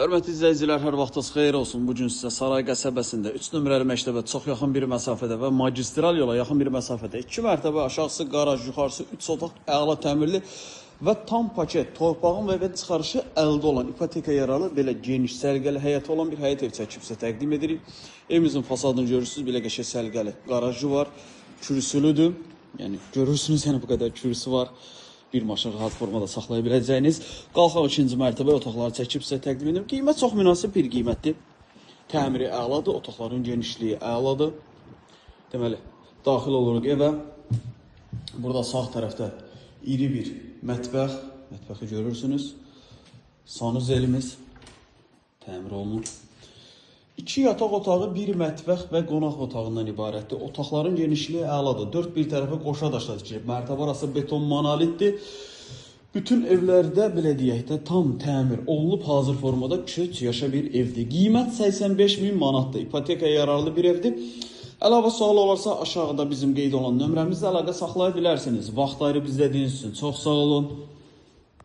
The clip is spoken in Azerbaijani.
Hörmətli izləyicilər, hər vaxtınız xeyir olsun. Bugün sizə Saray qəsəbəsində 3 nömrəli məktəbə çox yaxın bir məsafədə və magistral yola yaxın bir məsafədə 2 mərtəbə aşağısı qaraj, yuxarısı 3 otaq əla təmirli və tam paket torpağın və evin çıxarışı əldə olan ipoteka yararlı belə geniş səliqəli həyəti olan bir həyət ev çəkib sizə təqdim edirik. Evimizin fasadını görürsünüz, belə qəşəng səliqəli qarajı var, kürsülüdür. Yəni görürsünüz, yəni bu qədər kürsü var. Bir maşın rahat formada saxlaya biləcəyiniz. Qalxaq 2-ci mərtəbə otaqları çəkib sizə təqdim edim. Qiymət çox münasib bir qiymətdir. Təmiri əladır, otaqların genişliyi əladır. Deməli, daxil oluruq evə. Burada sağ tərəfdə iri bir mətbəx. Mətbəxi görürsünüz. Sanuzelimiz təmir olunur. 2 yataq otağı, 1 mətbəx və qonaq otağından ibarətdir. Otaqların genişliyi əladır. 4 bir tərəfə qoşa daşla tikilib. Mərtəbə arası beton monolitdir. Bütün evlərdə, belə deyək də, tam təmir olunub, hazır formada kök yaşa bir evdir. Qiymət 85.000 manatdır. İpotekaya yararlı bir evdir. Əlavə sual olarsa aşağıda bizim qeyd olan nömrəmizlə əlaqə saxlaya bilərsiniz. Vaxt ayırıb izlədiyiniz üçün çox sağ olun.